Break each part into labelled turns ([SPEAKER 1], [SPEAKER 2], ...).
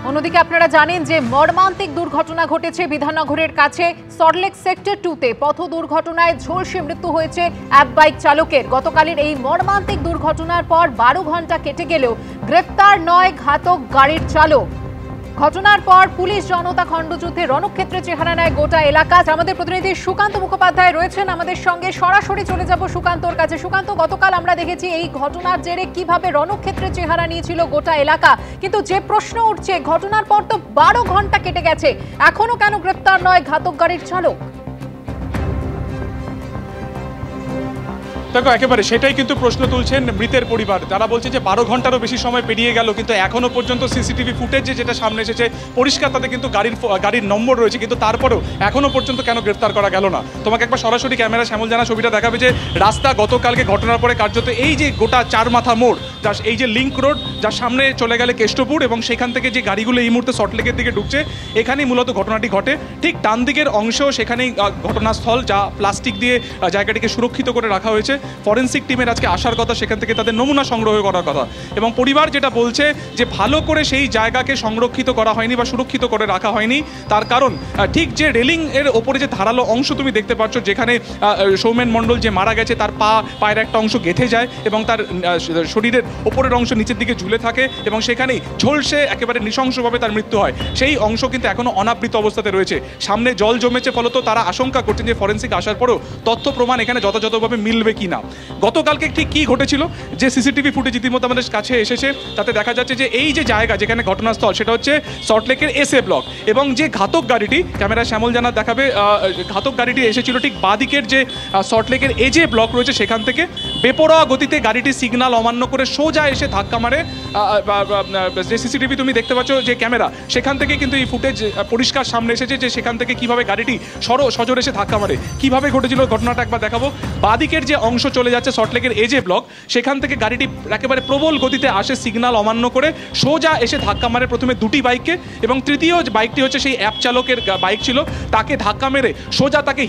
[SPEAKER 1] অন্যদিকে আপনারা জানেন যে মর্মান্তিক দুর্ঘটনা ঘটেছে বিধাননগরের কাছে সল্টলেক সেক্টর 2-তে পথ দুর্ঘটনায় ঝলসে মৃত্যু হয়েছে অ্যাপ বাইক চালকের। গতকালের এই মর্মান্তিক দুর্ঘটনার পর 12 ঘন্টা কেটে গেলেও গ্রেফতার নয় ঘাতক গাড়ির চালক। ঘটনার পর পুলিশ জনতা খণ্ডযুদ্ধে রণক্ষেত্রে চেহারা নেয় গোটা এলাকা। আমাদের প্রতিনিধি সুকান্ত মুখোপাধ্যায় রয়েছেন আমাদের সঙ্গে, সরাসরি চলে যাব সুকান্তর কাছে। সুকান্ত, গতকাল আমরা দেখেছি এই ঘটনার জেরে কিভাবে রণক্ষেত্রে চেহারা নিয়েছিল গোটা এলাকা, কিন্তু যে প্রশ্ন উঠছে ঘটনার পর তো 12 ঘন্টা কেটে গেছে, এখনো কেন গ্রেফতার নয় ঘাতক গাড়ির চালক?
[SPEAKER 2] দেখো, একেবারে সেটাই কিন্তু প্রশ্ন তুলছেন মৃতের পরিবার। তারা বলছে যে 12 ঘন্টারও বেশি সময় পেরিয়ে গেল, কিন্তু এখনো পর্যন্ত সিসিটিভি ফুটেজ যেটা সামনে এসেছে পরিষ্কার তাতে কিন্তু গাড়ির নম্বর রয়েছে, কিন্তু তারপরেও এখনো পর্যন্ত কেন গ্রেফতার করা গেল না? তোমাকে একবার সরাসরি ক্যামেরা শ্যামল জানা ছবিটা দেখাবে যে রাস্তা গতকালকে ঘটনার পরে কার্যত এই যে গোটা চার মাথা মোড়, যা এই যে লিঙ্ক রোড, যার সামনে চলে গেলে কেষ্টপুর, এবং সেখান থেকে যে গাড়িগুলো এই মুহূর্তে সল্টলেকের দিকে ঢুকছে, এখানেই মূলত ঘটনাটি ঘটে। ঠিক ডান দিকের অংশ সেখানেই ঘটনাস্থল, যা প্লাস্টিক দিয়ে জায়গাটিকে সুরক্ষিত করে রাখা হয়েছে। ফরেন্সিক টিমের আজকে আসার কথা, সেখান থেকে তাদের নমুনা সংগ্রহ করার কথা, এবং পরিবার যেটা বলছে যে ভালো করে সেই জায়গাকে সংরক্ষিত করা হয়নি বা সুরক্ষিত করে রাখা হয়নি। তার কারণ ঠিক যে রেলিং এর ওপরে যে ধারালো অংশ তুমি দেখতে পাচ্ছ, যেখানে সৌমেন মণ্ডল যে মারা গেছে তার পায়ের একটা অংশ গেঁথে যায় এবং তার শরীরের ওপরের অংশ নিচের দিকে ঝুলে থাকে, এবং সেখানেই ঝলসে একেবারে নৃশংসভাবে তার মৃত্যু হয়। সেই অংশ কিন্তু এখনো অনাবৃত অবস্থাতে রয়েছে, সামনে জল জমেছে, ফলত তারা আশঙ্কা করছেন যে ফরেন্সিক আসার পরেও তথ্য প্রমাণ এখানে যথাযথভাবে মিলবে কিনা। গতকালকে ঠিক কী ঘটেছিল, যে সিসিটিভি ফুটেজ ইতিমধ্যে আমাদের কাছে এসেছে, তাতে দেখা যাচ্ছে যে এই যে জায়গা যেখানে ঘটনাস্থল সেটা হচ্ছে সল্টলেকের এসএ ব্লক, এবং যে ঘাতক গাড়িটি ক্যামেরা শ্যামল জানা দেখাবে, ঘাতক গাড়িটি এসেছিল ঠিক বাদিকের যে সল্টলেকের এজে ব্লক রয়েছে সেখান থেকে। বেপরোয়া গতিতে গাড়িটি সিগন্যাল অমান্য করে সোজা এসে ধাক্কা মারে। যে সিসিটিভি তুমি দেখতে পাচ্ছ যে ক্যামেরা, সেখান থেকে কিন্তু এই ফুটেজ পরিষ্কার সামনে এসেছে যে সেখান থেকে কিভাবে গাড়িটি সজোর এসে ধাক্কা মারে। কিভাবে ঘটেছিল ঘটনাটা একবার দেখাবো। বাদিকের যে অংশ চলে যাচ্ছে সল্টলেকের এজে ব্লক, সেখান থেকে গাড়িটি একেবারে প্রবল গতিতে আসে, সিগন্যাল অমান্য করে সোজা এসে ধাক্কা মারে প্রথমে দুটি বাইককে, এবং তৃতীয় বাইকটি হচ্ছে সেই অ্যাপ চালকের বাইক ছিল, তাকে ধাক্কা মেরে সোজা তাকে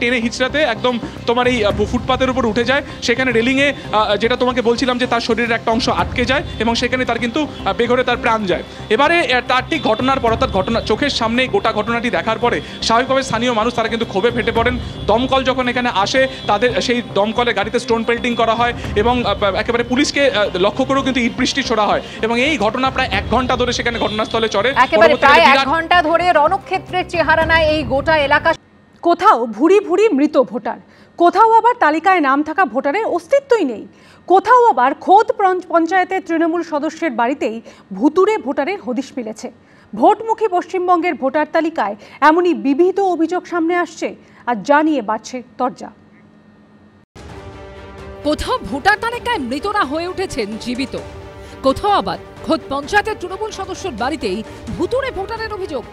[SPEAKER 2] টেনে হিচড়াতে একদম তোমার এই ফুটপাতের উপর উঠে যায়। সেখানে রেলিংয়ে যেটা তোমাকে বলছিলাম যে তার শরীরের একটা অংশ আটকে যায়, এবং সেখানে তার কিন্তু বেঘরে তার প্রাণ যায়। এবারে তার ঠিক ঘটনার পর, অর্থাৎ চোখের সামনে গোটা ঘটনাটি দেখার পরে স্বাভাবিকভাবে স্থানীয় মানুষ তারা কিন্তু ক্ষোভে ফেটে পড়েন। দমকল যখন এখানে আসে, তাদের সেই দমকলে গাড়িতে স্টোন পেল্টিং করা হয়, এবং একেবারে পুলিশকে লক্ষ্য করেও কিন্তু ইট বৃষ্টি ছোড়া হয়, এবং এই ঘটনা প্রায় 1 ঘন্টা ধরে সেখানে ঘটনাস্থলে চলে।
[SPEAKER 1] একেবারে প্রায় 1 ঘন্টা ধরে রণক্ষেত্রের চেহারা নেয় এই গোটা এলাকা।
[SPEAKER 3] কোথাও ভুরি ভুরি মৃত ভোটার, কোথাও আবার তালিকায় নাম থাকা ভোটারের অস্তিত্বই নেই, কোথাও আবার খোদ পঞ্চায়েতের তৃণমূল সদস্যের বাড়িতেই ভুতুরে ভোটারের হদিশ মিলেছে। ভোটমুখী পশ্চিমবঙ্গের ভোটার তালিকায় এমনই বিবিধ অভিযোগ সামনে আসছে, আর জানিয়ে বাড়ছে তরজা।
[SPEAKER 4] কোথাও ভোটার তালিকায় মৃতরা হয়ে উঠেছেন জীবিত, কোথাও আবার খোদ পঞ্চায়েতের তৃণমূল সদস্যের বাড়িতেই ভুতুরে ভোটারের অভিযোগ।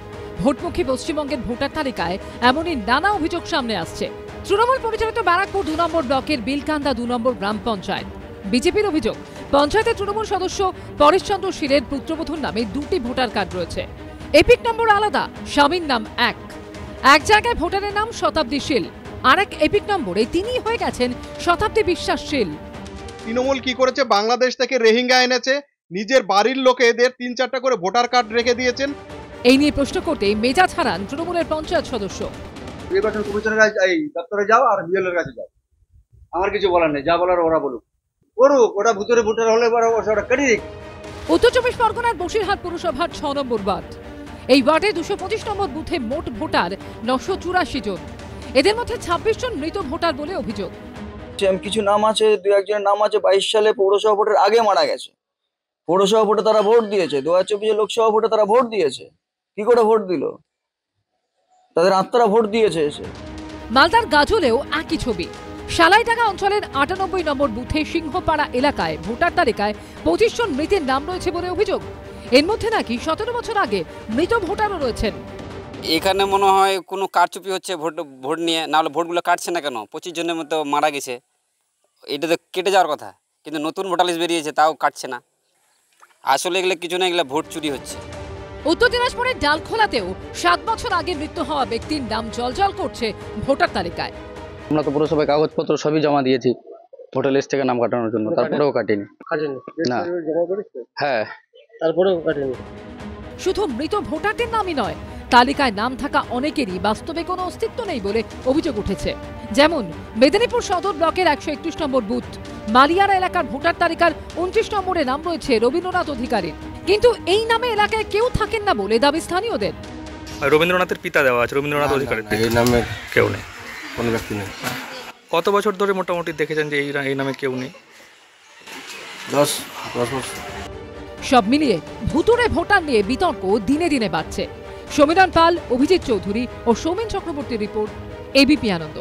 [SPEAKER 4] ভোটমুখী পশ্চিমবঙ্গের ভোটার তালিকায় এমনই নানা অভিযোগ সামনে আসছে। তৃণমূল পরিচালিত ব্যারাকপুর 2 নম্বর ব্লকের বিলকান্দা 2 নম্বর গ্রাম পঞ্চায়েত। বিজেপির অভিযোগ, পঞ্চায়েতের তৃণমূল সদস্য পরেশচন্দ্র শীলের পুত্রবধূর নামে 2টি ভোটার কার্ড রয়েছে। এপিক নম্বর আলাদা, স্বামীর নাম এক জায়গায় ভোটারের নাম শতাব্দী শীল, আরেক এপিক নম্বরে তিনি হয়ে গেছেন শতাব্দী বিশ্বাস শীল।
[SPEAKER 5] তৃণমূল কি করেছে, বাংলাদেশ থেকে রোহিঙ্গা এনেছে, নিজের বাড়ির লোকেদের 3-4টা করে ভোটার কার্ড রেখে দিয়েছেন।
[SPEAKER 4] এই নিয়ে প্রশ্ন করতে মেজাজ হারান তৃণমূলের পঞ্চায়েত সদস্য।
[SPEAKER 6] নির্বাচন কমিশনের কাছে দপ্তরে যাও আর বিএলওর কাছে যাও, আমার কিছু বলার নেই, যা বলার ওরা বলুক, করুক, ওটা ভুতুরে ভোটার হলে ওটা কেটে দিক।
[SPEAKER 4] উত্তর 24 পরগনার বসিরহাট পুরসভার 6 নম্বর ওয়ার্ড। এই ওয়ার্ডে 225 নম্বর বুথে মোট ভোটার 984 জন। এদের মধ্যে 26 জন মৃত ভোটার বলে অভিযোগ।
[SPEAKER 7] কিছু নাম আছে, 2-1 নাম আছে 22 সালে পৌরসভা ভোটের আগে মারা গেছে। পৌরসভা ভোটে তারা ভোট দিয়েছে, 2024 লোকসভা ভোটে তারা ভোট দিয়েছে। কি করে ভোট দিল? তাদের আত্মারা ভোট দিয়েছে এসে।
[SPEAKER 4] মালদার গাজলেও একই ছবি। শালাইডাঙ্গা অঞ্চলের 98 নম্বর বুথে সিংহপাড়া এলাকায় ভোটার তালিকায় 25 জন মৃতের নাম রয়েছে বলে অভিযোগ। এর মধ্যে নাকি 17 বছর আগে মৃত ভোটারও রয়েছেন।
[SPEAKER 8] এখানে মনে হয় কোনো কারচুপি হচ্ছে ভোট নিয়ে, নাহলে ভোটগুলো কাটছে না কেন? 25 জনের মতো মারা গেছে, এটা তো কেটে যাওয়ার কথা, কিন্তু নতুন ভোটার লিস্ট বেরিয়েছে তাও কাটছে না। আসলে এগুলো কিছু না, এগুলো ভোট চুরি হচ্ছে।
[SPEAKER 4] উত্তর দিনাজপুরের ডালখোলাতেও 7 বছর আগে মৃত্যু হওয়া ব্যক্তির নাম জলজল করছে ভোটার তালিকায়।
[SPEAKER 9] আমরা তো পুরসভায় কাগজপত্র সবই জমা দিয়েছি ভোটার লিস্ট থেকে নাম কাটানোর জন্য, তারপরেও কাটেনি। না, হ্যাঁ,
[SPEAKER 6] তারপরেও কাটেনি।
[SPEAKER 4] শুধু মৃত ভোটারদের নামই নয়, তালিকায় নাম থাকা অনেকেরই বাস্তবে কোনো অস্তিত্ব নেই বলে অভিযোগ উঠেছে। যেমন মেদিনীপুর সদর ব্লকের 131 নম্বর বুথ মালিয়ারা এলাকার ভোটার তালিকার 29 নম্বরে নাম রয়েছে রবীন্দ্রনাথ অধিকারীর, কিন্তু এই নামে এলাকায় কেউ থাকেন না বলে দাবি স্থানীয়দের।
[SPEAKER 10] রবীন্দ্রনাথের পিতা দেওয়া আছে, রবীন্দ্রনাথ অধিকারী,
[SPEAKER 11] এই নামে
[SPEAKER 10] কেউ নেই,
[SPEAKER 11] কোনো ব্যক্তি নেই।
[SPEAKER 10] কত বছর ধরে মোটামুটি দেখেছেন যে এই নামে কেউ নেই?
[SPEAKER 11] 10 বছর।
[SPEAKER 4] সব মিলিয়ে ভুতুড়ে ভোটার নিয়ে বিতর্ক দিনে দিনে বাড়ছে। সমীরণ পাল, অভিজিৎ চৌধুরী ও সৌমেন চক্রবর্তীর রিপোর্ট, এবিপি আনন্দ।